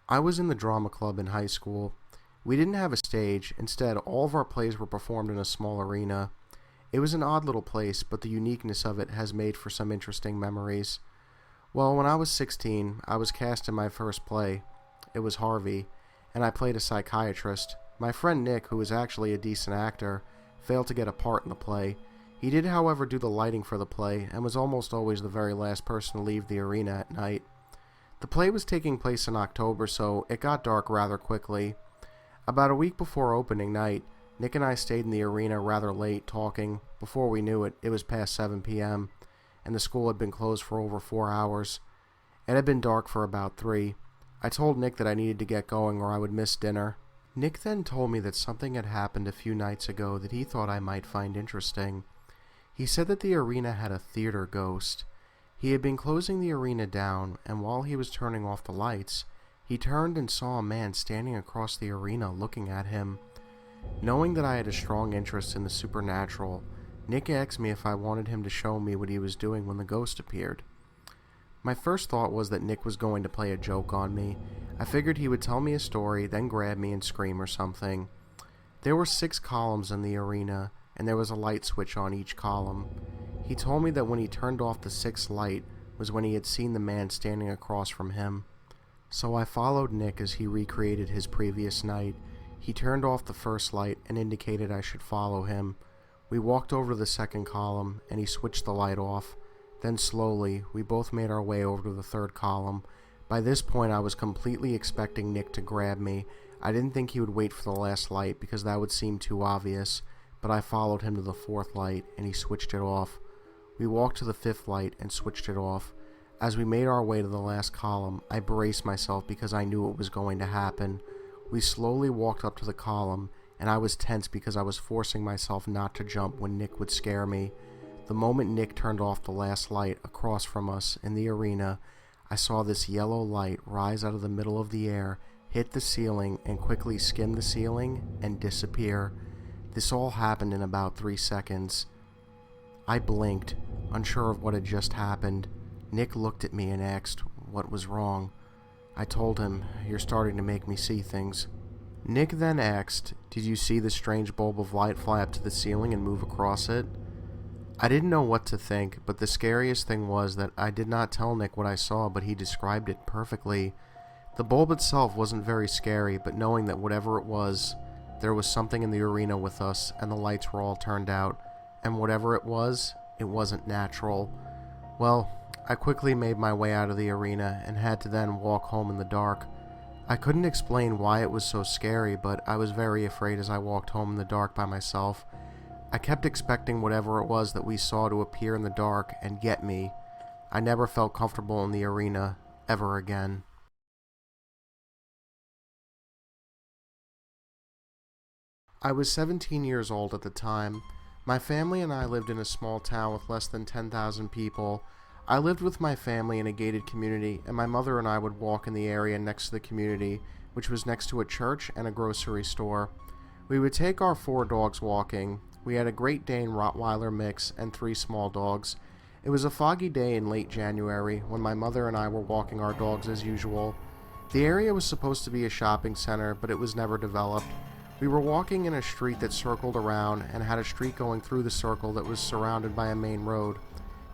I was in the drama club in high school. We didn't have a stage, instead, all of our plays were performed in a small arena. It was an odd little place, but the uniqueness of it has made for some interesting memories. Well, when I was 16, I was cast in my first play. It was Harvey, and I played a psychiatrist. My friend Nick, who was actually a decent actor, failed to get a part in the play. He did, however, do the lighting for the play, and was almost always the very last person to leave the arena at night. The play was taking place in October, so it got dark rather quickly. About a week before opening night, Nick and I stayed in the arena rather late talking. Before we knew it, it was past 7 p.m., and the school had been closed for over 4 hours. It had been dark for about 3. I told Nick that I needed to get going or I would miss dinner. Nick then told me that something had happened a few nights ago that he thought I might find interesting. He said that the arena had a theater ghost. He had been closing the arena down, and while he was turning off the lights, he turned and saw a man standing across the arena looking at him. Knowing that I had a strong interest in the supernatural, Nick asked me if I wanted him to show me what he was doing when the ghost appeared. My first thought was that Nick was going to play a joke on me. I figured he would tell me a story, then grab me and scream or something. There were 6 columns in the arena, and there was a light switch on each column. He told me that when he turned off the 6th light was when he had seen the man standing across from him. So I followed Nick as he recreated his previous night. He turned off the first light and indicated I should follow him. We walked over to the 2nd column, and he switched the light off. Then slowly, we both made our way over to the 3rd column. By this point, I was completely expecting Nick to grab me. I didn't think he would wait for the last light because that would seem too obvious, but I followed him to the 4th light, and he switched it off. We walked to the 5th light and switched it off. As we made our way to the last column, I braced myself because I knew what was going to happen. We slowly walked up to the column, and I was tense because I was forcing myself not to jump when Nick would scare me. The moment Nick turned off the last light across from us in the arena, I saw this yellow light rise out of the middle of the air, hit the ceiling, and quickly skim the ceiling and disappear. This all happened in about 3 seconds. I blinked, unsure of what had just happened. Nick looked at me and asked what was wrong. I told him, "You're starting to make me see things." Nick then asked, "Did you see the strange bulb of light fly up to the ceiling and move across it?" I didn't know what to think, but the scariest thing was that I did not tell Nick what I saw, but he described it perfectly. The bulb itself wasn't very scary, but knowing that whatever it was, there was something in the arena with us, and the lights were all turned out, and whatever it wasn't natural. Well, I quickly made my way out of the arena and had to then walk home in the dark. I couldn't explain why it was so scary, but I was very afraid as I walked home in the dark by myself. I kept expecting whatever it was that we saw to appear in the dark and get me. I never felt comfortable in the arena ever again. I was 17 years old at the time. My family and I lived in a small town with less than 10,000 people. I lived with my family in a gated community, and my mother and I would walk in the area next to the community, which was next to a church and a grocery store. We would take our 4 dogs walking. We had a Great Dane Rottweiler mix and 3 small dogs. It was a foggy day in late January when my mother and I were walking our dogs as usual. The area was supposed to be a shopping center, but it was never developed. We were walking in a street that circled around and had a street going through the circle that was surrounded by a main road.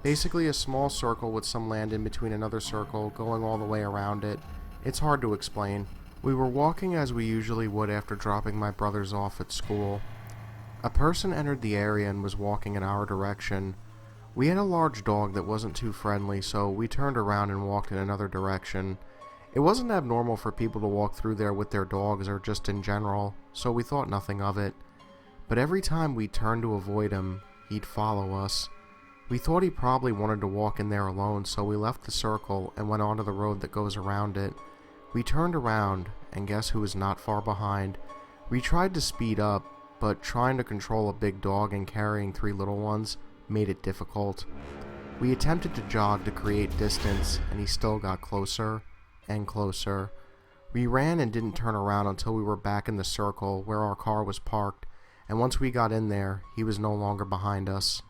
Basically a small circle with some land in between another circle going all the way around it. It's hard to explain. We were walking as we usually would after dropping my brothers off at school. A person entered the area and was walking in our direction. We had a large dog that wasn't too friendly, so we turned around and walked in another direction. It wasn't abnormal for people to walk through there with their dogs or just in general, so we thought nothing of it. But every time we turned to avoid him, he'd follow us. We thought he probably wanted to walk in there alone, so we left the circle and went onto the road that goes around it. We turned around, and guess who was not far behind? We tried to speed up, but trying to control a big dog and carrying 3 little ones made it difficult. We attempted to jog to create distance, and he still got closer and closer. We ran and didn't turn around until we were back in the circle where our car was parked, and once we got in there, he was no longer behind us.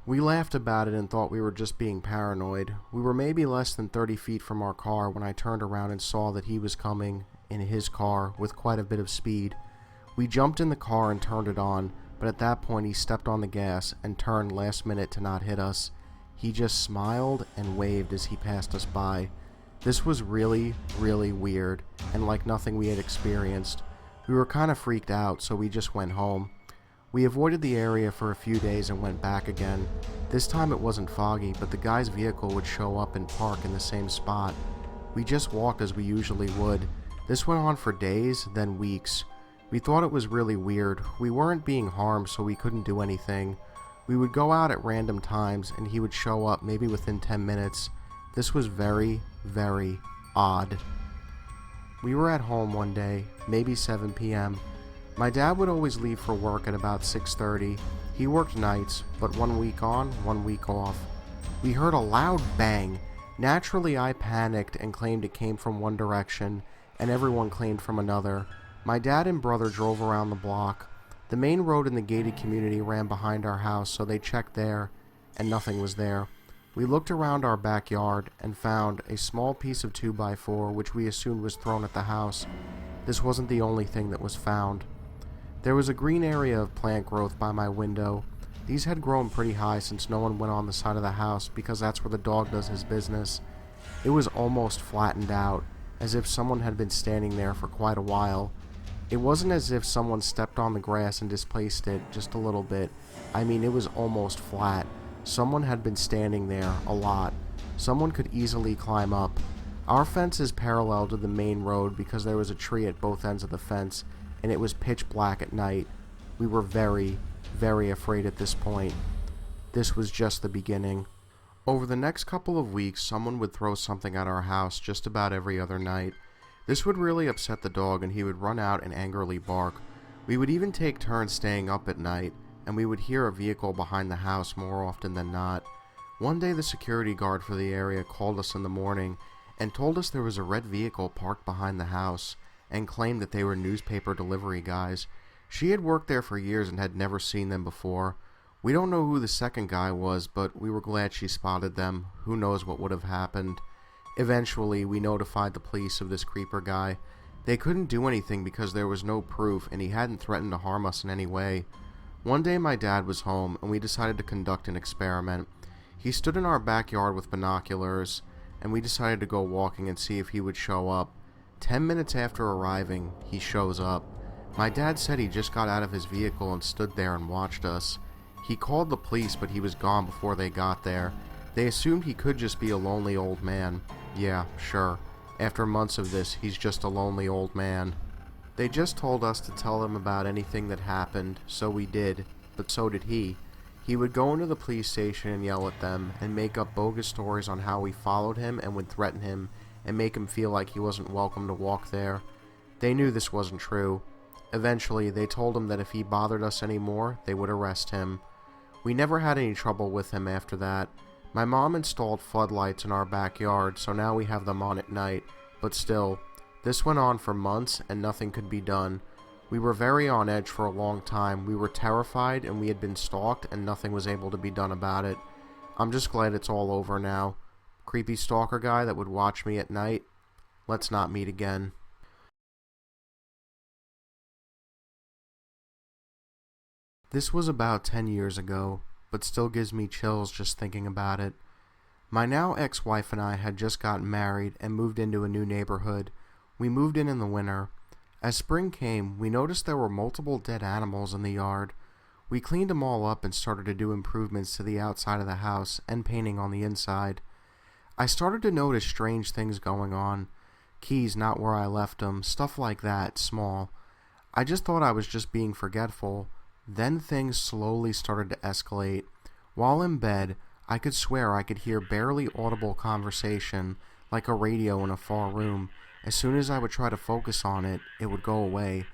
We laughed about it and thought we were just being paranoid. We were maybe less than 30 feet from our car when I turned around and saw that he was coming in his car with quite a bit of speed. We jumped in the car and turned it on, but at that point he stepped on the gas and turned last minute to not hit us. He just smiled and waved as he passed us by. This was really, really weird and like nothing we had experienced. We were kind of freaked out, so we just went home. We avoided the area for a few days and went back again. This time it wasn't foggy, but the guy's vehicle would show up and park in the same spot. We just walked as we usually would. This went on for days, then weeks. We thought it was really weird. We weren't being harmed, so we couldn't do anything. We would go out at random times and he would show up maybe within 10 minutes. This was very, very odd. We were at home one day, maybe 7 p.m. My dad would always leave for work at about 6:30. He worked nights, but 1 week on, 1 week off. We heard a loud bang. Naturally, I panicked and claimed it came from one direction, and everyone claimed from another. My dad and brother drove around the block. The main road in the gated community ran behind our house, so they checked there, and nothing was there. We looked around our backyard and found a small piece of 2x4, which we assumed was thrown at the house. This wasn't the only thing that was found. There was a green area of plant growth by my window. These had grown pretty high since no one went on the side of the house because that's where the dog does his business. It was almost flattened out, as if someone had been standing there for quite a while. It wasn't as if someone stepped on the grass and displaced it just a little bit. I mean, it was almost flat. Someone had been standing there a lot. Someone could easily climb up. Our fence is parallel to the main road because there was a tree at both ends of the fence, and it was pitch black at night. We were very, very afraid at this point. This was just the beginning. Over the next couple of weeks, someone would throw something at our house just about every other night. This would really upset the dog, and he would run out and angrily bark. We would even take turns staying up at night, and we would hear a vehicle behind the house more often than not. One day the security guard for the area called us in the morning and told us there was a red vehicle parked behind the house, and claimed that they were newspaper delivery guys. She had worked there for years and had never seen them before. We don't know who the second guy was, but we were glad she spotted them. Who knows what would have happened. Eventually, we notified the police of this creeper guy. They couldn't do anything because there was no proof, and he hadn't threatened to harm us in any way. One day my dad was home, and we decided to conduct an experiment. He stood in our backyard with binoculars, and we decided to go walking and see if he would show up. 10 minutes after arriving, he shows up. My dad said he just got out of his vehicle and stood there and watched us. He called the police, but he was gone before they got there. They assumed he could just be a lonely old man. Yeah, sure. After months of this, he's just a lonely old man. They just told us to tell them about anything that happened, so we did, but so did he. He would go into the police station and yell at them, and make up bogus stories on how we followed him and would threaten him, and make him feel like he wasn't welcome to walk there. They knew this wasn't true. Eventually, they told him that if he bothered us anymore, they would arrest him. We never had any trouble with him after that. My mom installed floodlights in our backyard, so now we have them on at night, but still, this went on for months and nothing could be done. We were very on edge for a long time. We were terrified and we had been stalked and nothing was able to be done about it. I'm just glad it's all over now. Creepy stalker guy that would watch me at night, let's not meet again. This was about 10 years ago, but still gives me chills just thinking about it. My now ex-wife and I had just gotten married and moved into a new neighborhood. We moved in the winter. As spring came, we noticed there were multiple dead animals in the yard. We cleaned them all up and started to do improvements to the outside of the house and painting on the inside. I started to notice strange things going on. Keys not where I left them, stuff like that, small. I just thought I was just being forgetful. Then things slowly started to escalate. While in bed, I could swear I could hear barely audible conversation, like a radio in a far room. As soon as I would try to focus on it, it would go away.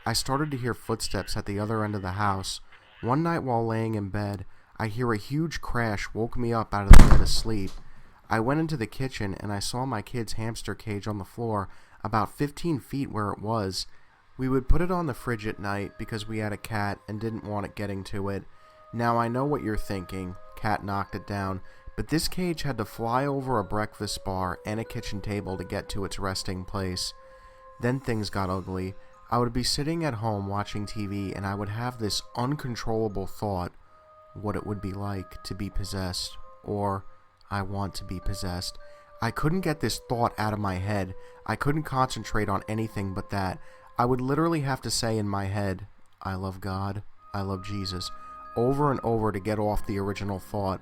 I started to hear footsteps at the other end of the house. One night while laying in bed, I hear a huge crash woke me up out of the dead of sleep. I went into the kitchen and I saw my kid's hamster cage on the floor, about 15 feet where it was. We would put it on the fridge at night because we had a cat and didn't want it getting to it. Now I know what you're thinking. cat knocked it down, but this cage had to fly over a breakfast bar and a kitchen table to get to its resting place. Then things got ugly. I would be sitting at home watching TV and I would have this uncontrollable thought, what it would be like to be possessed, or I want to be possessed. I couldn't get this thought out of my head. I couldn't concentrate on anything but that. I would literally have to say in my head, I love God, I love Jesus, over and over to get off the original thought.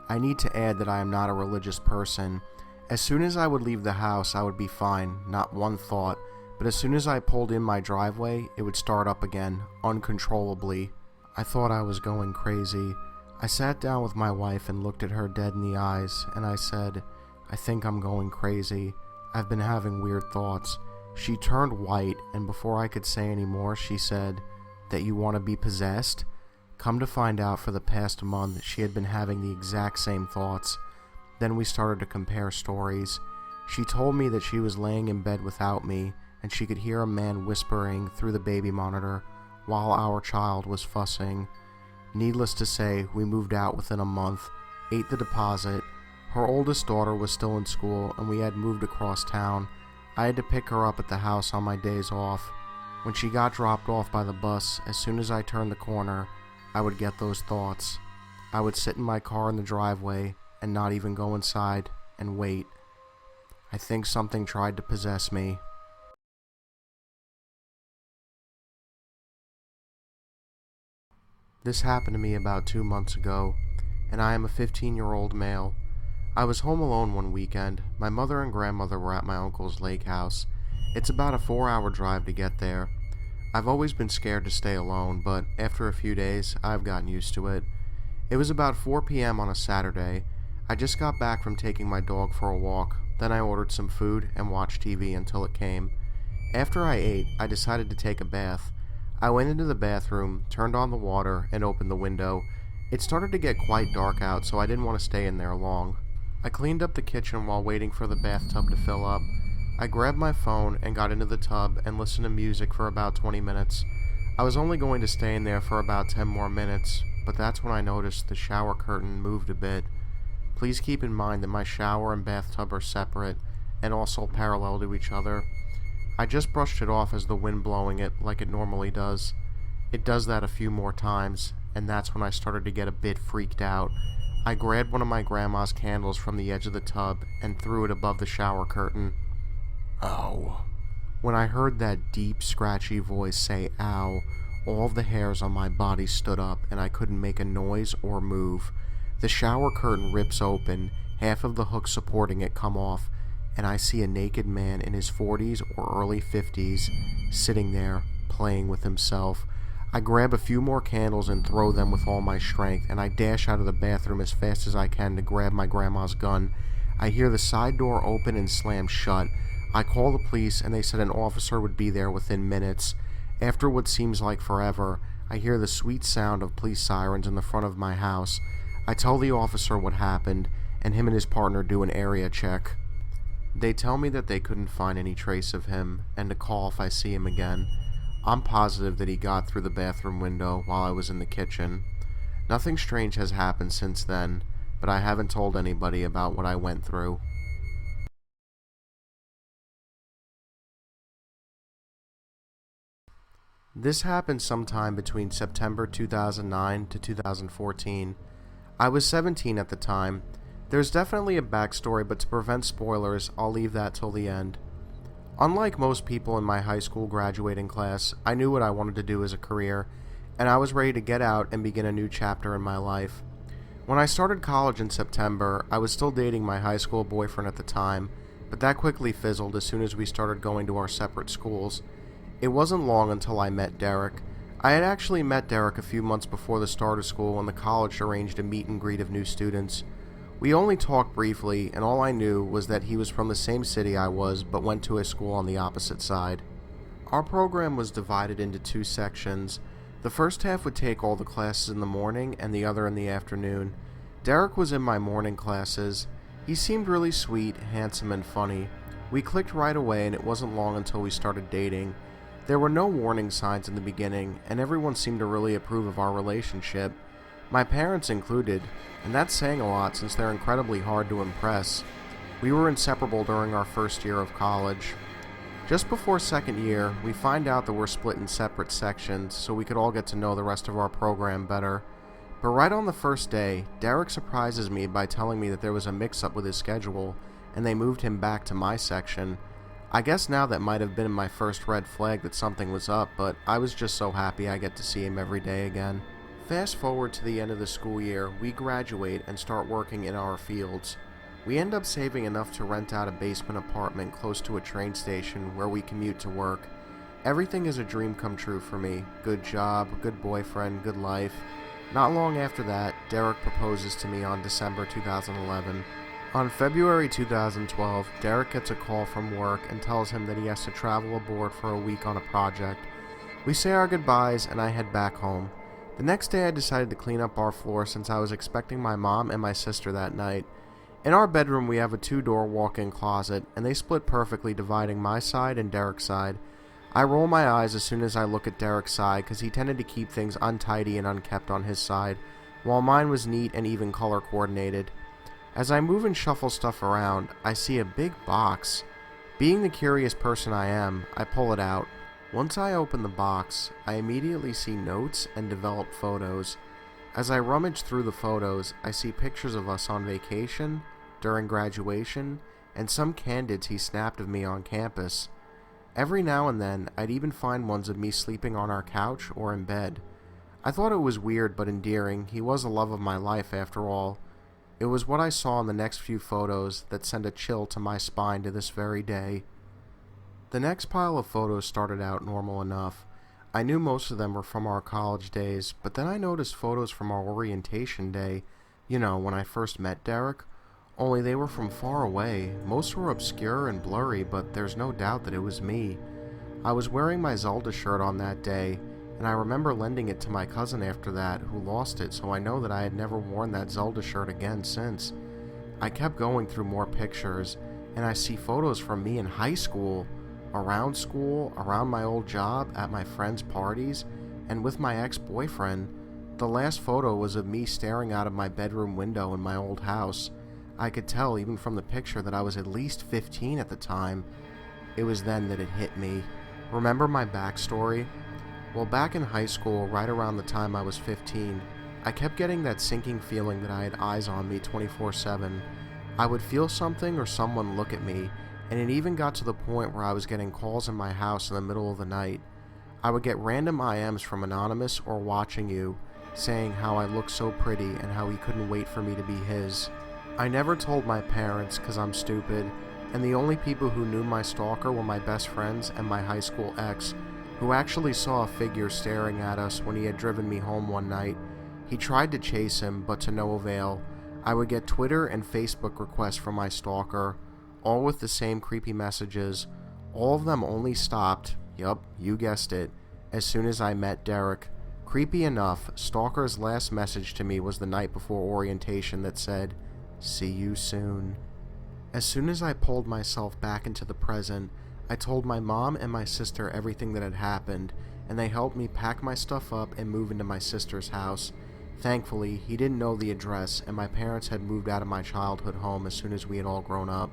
I need to add that I am not a religious person. As soon as I would leave the house, I would be fine, not one thought. But as soon as I pulled in my driveway, it would start up again, uncontrollably. I thought I was going crazy. I sat down with my wife and looked at her dead in the eyes, and I said, I think I'm going crazy. I've been having weird thoughts. She turned white, and before I could say any more, she said, that you want to be possessed? Come to find out, for the past month, she had been having the exact same thoughts. Then we started to compare stories. She told me that she was laying in bed without me, and she could hear a man whispering through the baby monitor while our child was fussing. Needless to say, we moved out within a month, ate the deposit. Her oldest daughter was still in school, and we had moved across town. I had to pick her up at the house on my days off. When she got dropped off by the bus, as soon as I turned the corner, I would get those thoughts. I would sit in my car in the driveway and not even go inside and wait. I think something tried to possess me. This happened to me about 2 months ago, and I am a 15-year-old male. I was home alone one weekend. My mother and grandmother were at my uncle's lake house. It's about a 4-hour drive to get there. I've always been scared to stay alone, but after a few days, I've gotten used to it. It was about 4 p.m. on a Saturday. I just got back from taking my dog for a walk. Then I ordered some food and watched TV until it came. After I ate, I decided to take a bath. I went into the bathroom, turned on the water, and opened the window. It started to get quite dark out, so I didn't want to stay in there long. I cleaned up the kitchen while waiting for the bathtub to fill up. I grabbed my phone and got into the tub and listened to music for about 20 minutes. I was only going to stay in there for about 10 more minutes, but that's when I noticed the shower curtain moved a bit. Please keep in mind that my shower and bathtub are separate and also parallel to each other. I just brushed it off as the wind blowing it like it normally does. It does that a few more times, and that's when I started to get a bit freaked out. I grabbed one of my grandma's candles from the edge of the tub and threw it above the shower curtain. Ow. When I heard that deep, scratchy voice say ow, all of the hairs on my body stood up and I couldn't make a noise or move. The shower curtain rips open, half of the hook supporting it come off, and I see a naked man in his 40s or early 50s sitting there, playing with himself. I grab a few more candles and throw them with all my strength, and I dash out of the bathroom as fast as I can to grab my grandma's gun. I hear the side door open and slam shut. I call the police, and they said an officer would be there within minutes. After what seems like forever, I hear the sweet sound of police sirens in the front of my house. I tell the officer what happened, and him and his partner do an area check. They tell me that they couldn't find any trace of him, and to call if I see him again. I'm positive that he got through the bathroom window while I was in the kitchen. Nothing strange has happened since then, but I haven't told anybody about what I went through. This happened sometime between September 2009 to 2014. I was 17 at the time. There's definitely a backstory, but to prevent spoilers, I'll leave that till the end. Unlike most people in my high school graduating class, I knew what I wanted to do as a career, and I was ready to get out and begin a new chapter in my life. When I started college in September, I was still dating my high school boyfriend at the time, but that quickly fizzled as soon as we started going to our separate schools. It wasn't long until I met Derek. I had actually met Derek a few months before the start of school when the college arranged a meet and greet of new students. We only talked briefly, and all I knew was that he was from the same city I was, but went to a school on the opposite side. Our program was divided into 2 sections. The first half would take all the classes in the morning, and the other in the afternoon. Derek was in my morning classes. He seemed really sweet, handsome, and funny. We clicked right away, and it wasn't long until we started dating. There were no warning signs in the beginning, and everyone seemed to really approve of our relationship. my parents included, and that's saying a lot since they're incredibly hard to impress. We were inseparable during our first year of college. Just before second year, we find out that we're split in separate sections so we could all get to know the rest of our program better. But right on the first day, Derek surprises me by telling me that there was a mix-up with his schedule and they moved him back to my section. I guess now that might have been my first red flag that something was up, but I was just so happy I get to see him every day again. Fast forward to the end of the school year, we graduate and start working in our fields. We end up saving enough to rent out a basement apartment close to a train station where we commute to work. Everything is a dream come true for me. Good job, good boyfriend, good life. Not long after that, Derek proposes to me on December 2011. On February 2012, Derek gets a call from work and tells him that he has to travel aboard for a week on a project. We say our goodbyes and I head back home. The next day I decided to clean up our floor since I was expecting my mom and my sister that night. In our bedroom we have a 2-door walk-in closet and they split perfectly, dividing my side and Derek's side. I roll my eyes as soon as I look at Derek's side because he tended to keep things untidy and unkept on his side, while mine was neat and even color coordinated. As I move and shuffle stuff around, I see a big box. Being the curious person I am, I pull it out. Once I open the box, I immediately see notes and developed photos. As I rummage through the photos, I see pictures of us on vacation, during graduation, and some candids he snapped of me on campus. Every now and then, I'd even find ones of me sleeping on our couch or in bed. I thought it was weird but endearing. He was the love of my life after all. It was what I saw in the next few photos that sent a chill to my spine to this very day. The next pile of photos started out normal enough. I knew most of them were from our college days, but then I noticed photos from our orientation day, when I first met Derek. Only they were from far away. Most were obscure and blurry, but there's no doubt that it was me. I was wearing my Zelda shirt on that day, and I remember lending it to my cousin after that, who lost it, so I know that I had never worn that Zelda shirt again since. I kept going through more pictures, and I see photos from me in high school, around my old job, at my friends' parties, and with my ex-boyfriend. The last photo was of me staring out of my bedroom window in my old house. I could tell even from the picture that I was at least 15 at the time. It was then that it hit me. Remember my backstory? Well, back in high school, right around the time I was 15, I kept getting that sinking feeling that I had eyes on me 24/7. I would feel something or someone look at me, and it even got to the point where I was getting calls in my house in the middle of the night. I would get random IMs from Anonymous or Watching You, saying how I looked so pretty and how he couldn't wait for me to be his. I never told my parents because I'm stupid, and the only people who knew my stalker were my best friends and my high school ex, who actually saw a figure staring at us when he had driven me home one night. He tried to chase him, but to no avail. I would get Twitter and Facebook requests from my stalker, all with the same creepy messages. All of them only stopped, yup, you guessed it, as soon as I met Derek. Creepy enough, Stalker's last message to me was the night before orientation that said, "See you soon." As soon as I pulled myself back into the present, I told my mom and my sister everything that had happened, and they helped me pack my stuff up and move into my sister's house. Thankfully, he didn't know the address, and my parents had moved out of my childhood home as soon as we had all grown up.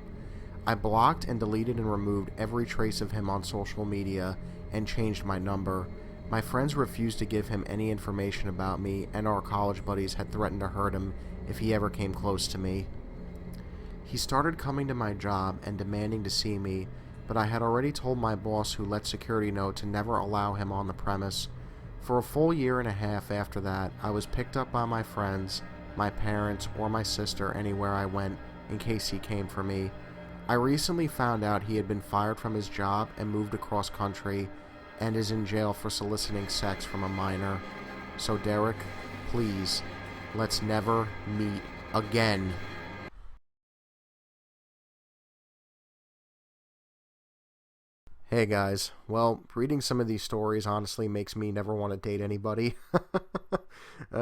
I blocked and deleted and removed every trace of him on social media and changed my number. My friends refused to give him any information about me, and our college buddies had threatened to hurt him if he ever came close to me. He started coming to my job and demanding to see me, but I had already told my boss, who let security know, to never allow him on the premise. For a full year and a half after that, I was picked up by my friends, my parents, or my sister anywhere I went in case he came for me. I recently found out he had been fired from his job and moved across country and is in jail for soliciting sex from a minor. So Derek, please, let's never meet again. Hey guys, well, reading some of these stories honestly makes me never want to date anybody.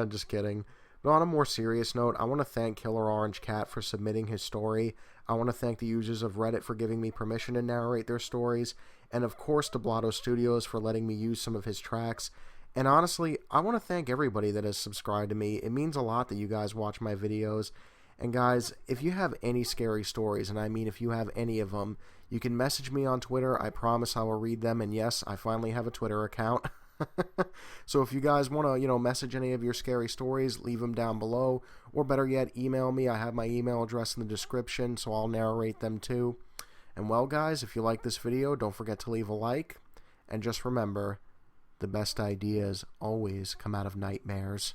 Just kidding. But on a more serious note, I want to thank Killer Orange Cat for submitting his story. I want to thank the users of Reddit for giving me permission to narrate their stories, and of course to Blotto Studios for letting me use some of his tracks. And honestly, I want to thank everybody that has subscribed to me. It means a lot that you guys watch my videos. And guys, if you have any scary stories, and I mean if you have any of them, you can message me on Twitter. I promise I will read them. And yes, I finally have a Twitter account. So if you guys want to, message any of your scary stories, leave them down below. Or better yet, email me. I have my email address in the description, so I'll narrate them too. And well, guys, if you like this video, don't forget to leave a like. And just remember, the best ideas always come out of nightmares.